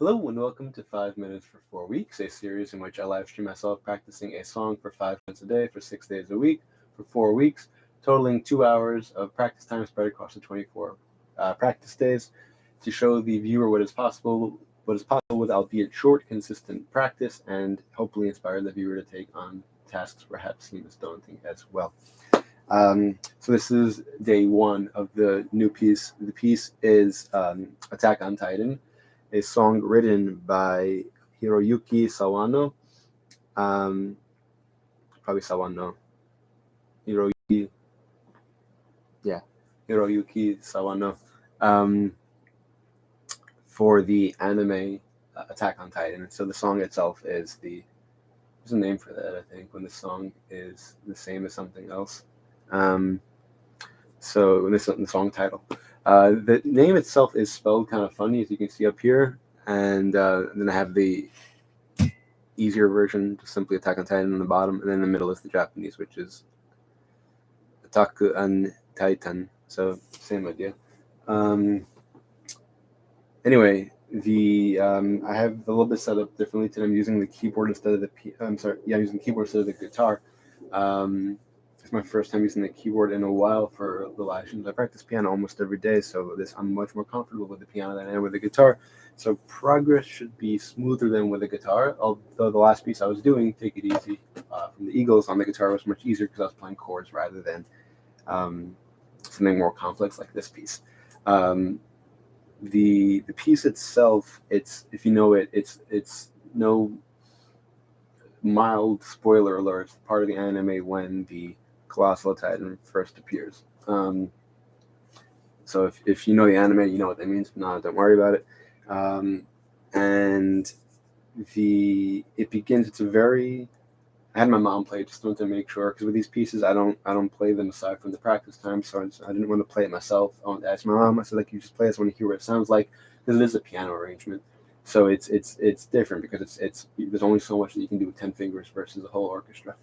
Hello and welcome to 5 Minutes for 4 Weeks, a series in which I live stream myself practicing a song for 5 minutes a day for 6 days a week for 4 weeks, totaling 2 hours of practice time spread across the 24 practice days to show the viewer what is possible with albeit short, consistent practice, and hopefully inspire the viewer to take on tasks perhaps seem as daunting as well. So this is day one of the new piece. The piece is Attack on Titan, a song written by Hiroyuki Sawano. Probably Sawano. Hiroyuki Sawano. For the anime Attack on Titan. So the song itself is there's a name for that, I think, when the song is the same as something else. So this is the song title. The name itself is spelled kind of funny, as you can see up here, and then I have the easier version, just simply Attack on Titan on the bottom, and then in the middle is the Japanese, which is Attack on Titan. So same idea. Anyway, I have a little bit set up differently today. I'm using the keyboard instead of I'm using the keyboard instead of the guitar. It's my first time using the keyboard in a while for the live streams. I practice piano almost every day, so I'm much more comfortable with the piano than I am with the guitar. So progress should be smoother than with the guitar, although the last piece I was doing, Take It Easy, from the Eagles on the guitar was much easier because I was playing chords rather than something more complex like this piece. The piece itself, it's no mild spoiler alert. It's part of the anime when the Colossal Titan first appears. So if you know the anime, you know what that means. No, don't worry about it. And it begins. I had my mom play it, just wanted to make sure, because with these pieces I don't play them aside from the practice time, so I didn't want to play it myself. I wanted to ask my mom. I said, like, you just play this, I want to hear what it sounds like, because it is a piano arrangement. So it's different because it's there's only so much that you can do with 10 fingers versus a whole orchestra.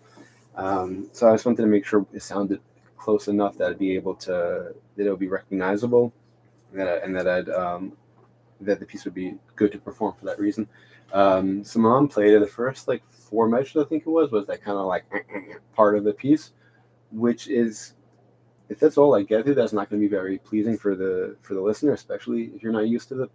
So I just wanted to make sure it sounded close enough that it would be recognizable, and that the piece would be good to perform for that reason. So my mom played it. The first 4 measures, I think it was that kind of part of the piece, which is, if that's all I get to, that's not going to be very pleasing for the listener, especially if you're not used to if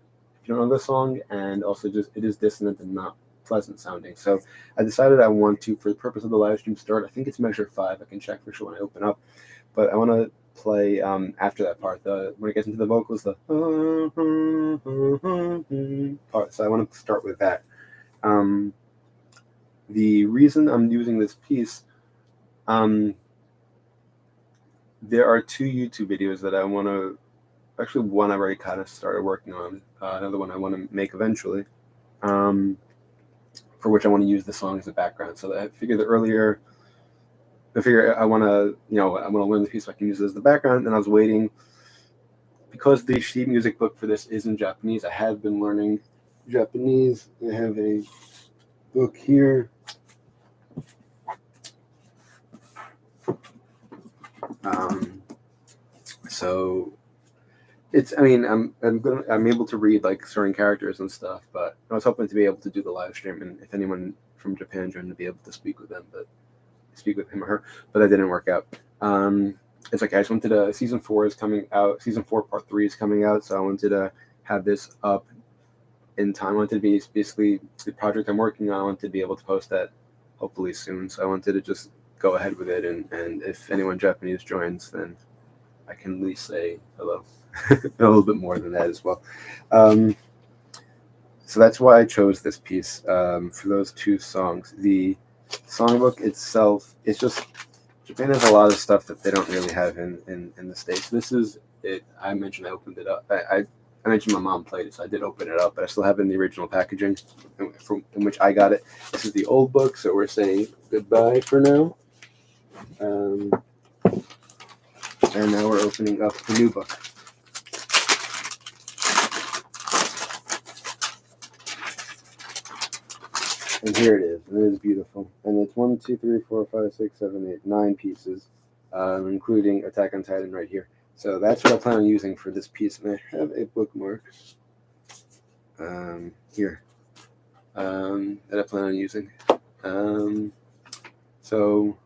you don't know the song, and also just it is dissonant and not pleasant sounding. So I decided I want to, for the purpose of the live stream start, I think it's measure 5. I can check for sure when I open up, but I want to play after that part, when it gets into the vocals, the part. So I want to start with that. The reason I'm using this piece, there are 2 YouTube videos that I want to, actually one I've already kind of started working on, another one I want to make eventually, for which I want to use the song as a background. So I figured I want to learn the piece so I can use it as the background, and I was waiting, because the sheet music book for this is in Japanese. I have been learning Japanese. I have a book here. So I'm able to read certain characters and stuff, but I was hoping to be able to do the live stream, and if anyone from Japan joined, to be able to speak with him or her, but that didn't work out. It's okay. I just wanted season 4 is coming out. Season 4 part 3 is coming out, so I wanted to have this up in time. I wanted to be basically the project I'm working on. I wanted to be able to post that hopefully soon. So I wanted to just go ahead with it, and if anyone Japanese joins, then I can at least say hello. A little bit more than that as well. So that's why I chose this piece for those 2 songs. The songbook itself, it's just, Japan has a lot of stuff that they don't really have in the States. This is it. I mentioned I opened it up. I mentioned my mom played it, so I did open it up, but I still have it in the original packaging from which I got it. This is the old book, so we're saying goodbye for now. And now we're opening up the new book. And here it is. It is beautiful. And it's 1, 2, 3, 4, 5, 6, 7, 8, 9 pieces, including Attack on Titan right here. So that's what I plan on using for this piece. And I have a bookmark. here that I plan on using. So,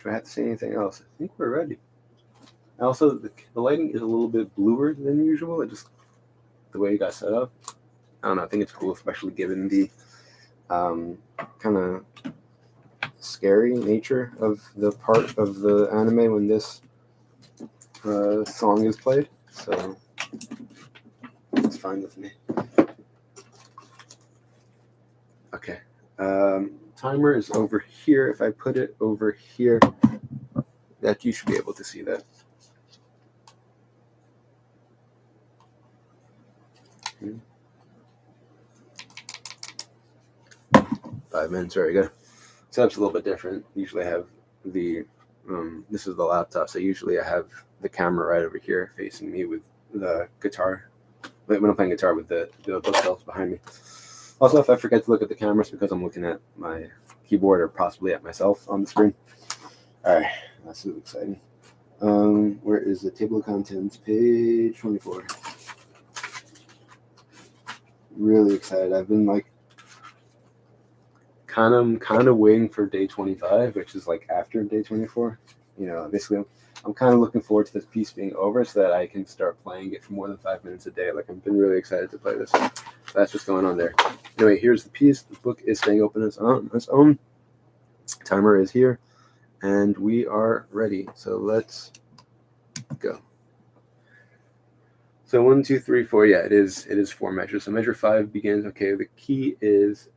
do I have to say anything else? I think we're ready. Also, the lighting is a little bit bluer than usual. It just the way it got set up. I don't know. I think it's cool, especially given the kind of scary nature of the part of the anime when this song is played. So it's fine with me. Okay. Timer is over here. If I put it over here, that you should be able to see that. Okay. 5 minutes, very good. Setup's a little bit different. Usually I have the, this is the laptop, so usually I have the camera right over here facing me with the guitar. When I'm playing guitar with the bookshelves behind me. Also, if I forget to look at the cameras because I'm looking at my keyboard or possibly at myself on the screen. All right, that's so exciting. Where is the table of contents? Page 24. Really excited. I've been like kind of waiting for day 25, which is like after day 24. You know, basically, I'm kind of looking forward to this piece being over so that I can start playing it for more than 5 minutes a day. Like, I've been really excited to play this. So that's what's going on there. Anyway, here's the piece. The book is staying open on its own. Timer is here, and we are ready. So let's go. So 1, 2, 3, 4. Yeah, it is 4 measures. So measure 5 begins. Okay, the key is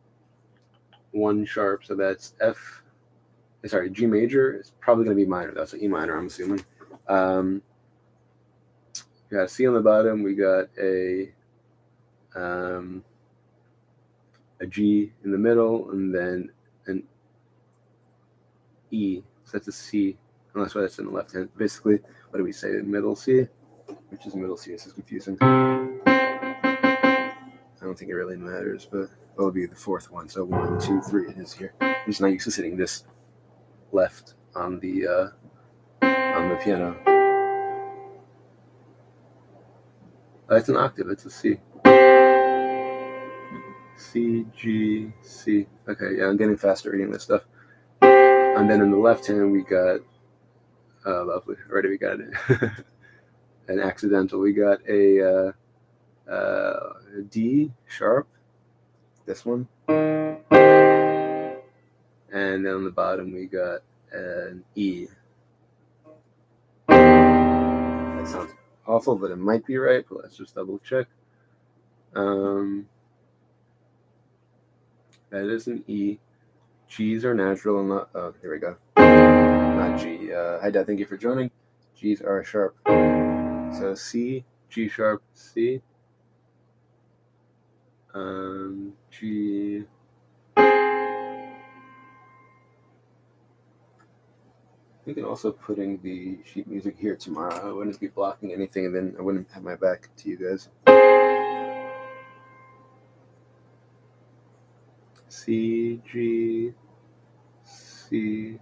1 sharp. So that's G major. It's probably going to be minor. That's an E minor, I'm assuming. We got a C on the bottom. We got a G in the middle, and then an E. So that's a C, unless that's in the left hand. Basically, what do we say? Middle C, which is middle C. This is confusing. I don't think it really matters, but it'll be the 4th one. So 1, 2, 3. It is here. I'm just not used to sitting this left on the piano. It's an octave. It's a C. C, G, C. Okay, yeah, I'm getting faster reading this stuff. And then in the left hand, we got, lovely. Already we got it. An accidental. We got a D sharp. This one. And then on the bottom, we got an E. That sounds awful, but it might be right. But let's just double check. That is an E. G's are natural and not. Oh, here we go. Not G. Hi, Dad. Thank you for joining. G's are sharp. So C, G sharp, C. G. We can also putting the sheet music here tomorrow. I wouldn't be blocking anything, and then I wouldn't have my back to you guys. C, G, C.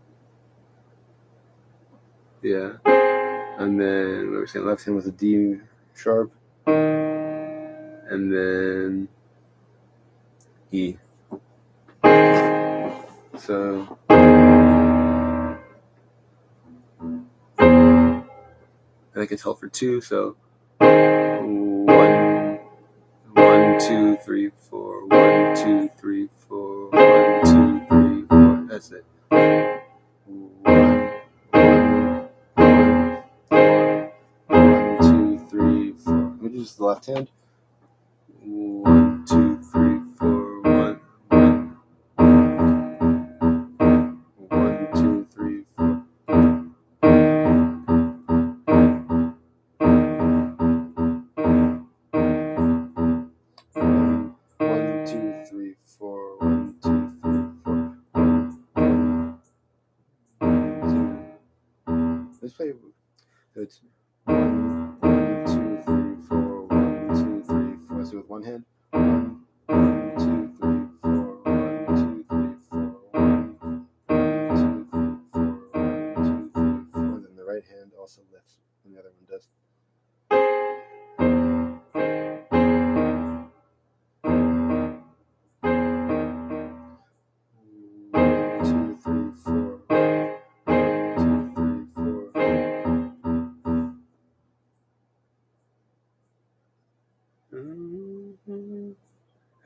Yeah. And then what were we saying? Left hand was a D sharp. And then E. So and I can tell for 2, so 1, 2, 3, 4, 1, 2, 3, 4, 1, 2, 3, 4. That's it. 1, 2, 3, 4. Let me use the left hand. 1, 2, 3, 4, 1, 1, 2, 3, 4. 1, 2, 3, 4, 1, 2, 3, 4. Let's play. It's 1, 2, 3, 4, 1, 2,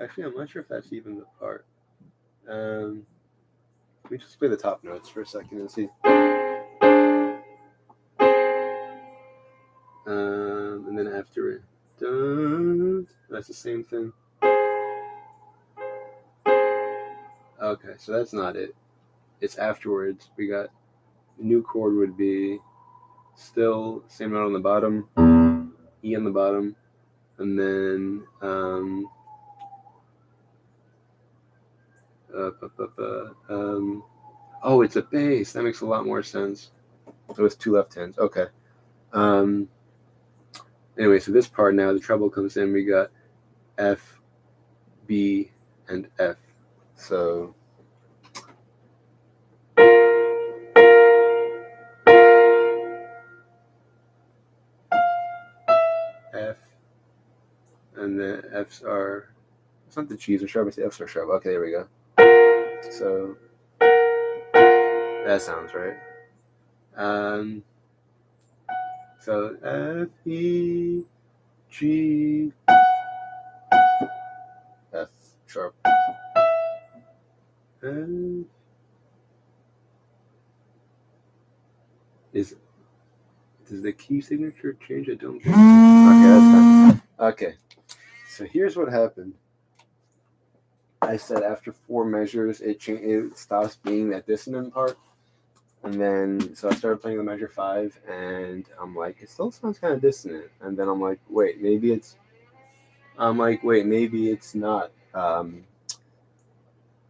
Actually, I'm not sure if that's even the part. Let me just play the top notes for a second and see. And then after it, that's the same thing. Okay, so that's not it. It's afterwards. We got the new chord would be still same note on the bottom, E on the bottom, and then oh, it's a bass. That makes a lot more sense. So it's two left hands. Okay. Anyway, so this part now, the treble comes in. We got F, B, and F. So F, and the F's are, it's not the G's are sharp, it's the F's are sharp. Okay, there we go. So that sounds right. So F, E, G, F sharp. And does the key signature change? I don't think so. Okay, that's fine. Okay, so here's what happened. I said after 4 measures, it stops being that dissonant part. And then, so I started playing the measure 5, and I'm like, it still sounds kind of dissonant. And then I'm like, wait, maybe it's not.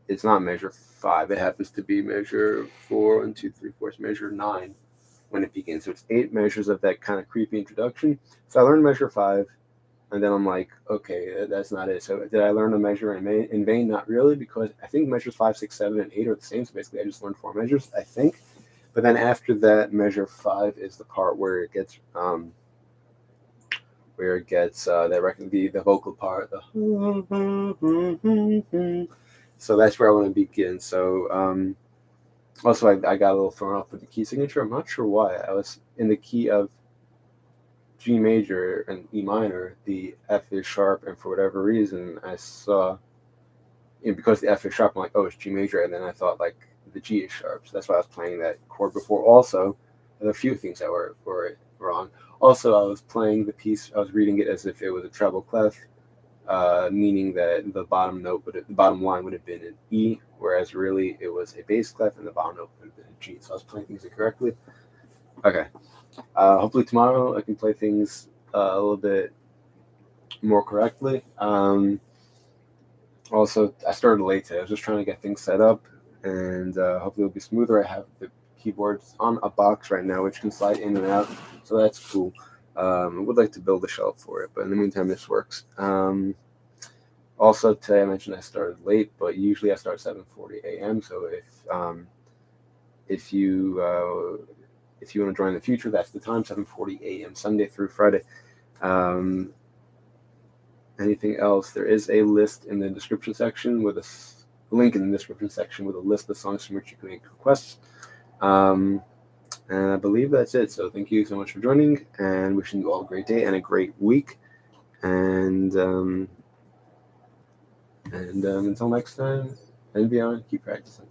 It's not measure 5. It happens to be measure 4, 1, 2, 3, 4. It's measure 9 when it begins. So it's 8 measures of that kind of creepy introduction. So I learned measure 5, and then I'm like, okay, that's not it. So did I learn a measure in vain? Not really, because I think measures 5, 6, 7, and 8 are the same. So basically, I just learned 4 measures, I think. But then after that, measure 5 is the part where it gets the vocal part. So that's where I want to begin. So also I got a little thrown off with the key signature. I'm not sure why. I was in the key of G major and E minor. The F is sharp, and for whatever reason, I saw, because the F is sharp, I'm like, oh, it's G major, and then I thought like the G is sharp. So that's why I was playing that chord before. Also, there are a few things that were wrong. Also, I was playing the piece, I was reading it as if it was a treble clef, meaning that the bottom line would have been an E, whereas really it was a bass clef and the bottom note would have been a G. So I was playing things incorrectly. Okay. Hopefully tomorrow I can play things a little bit more correctly. Also, I started late today. I was just trying to get things set up, and hopefully it'll be smoother. I have the keyboards on a box right now, which can slide in and out, so that's cool. I would like to build a shelf for it, but in the meantime, this works. Also, today I mentioned I started late, but usually I start 7:40 a.m. So if you want to join in the future, that's the time, 7:40 a.m. Sunday through Friday. Anything else? There is a list in the description section with a link in the description section with a list of songs from which you can make requests. And I believe that's it. So thank you so much for joining, and wishing you all a great day and a great week. And until next time and beyond, keep practicing.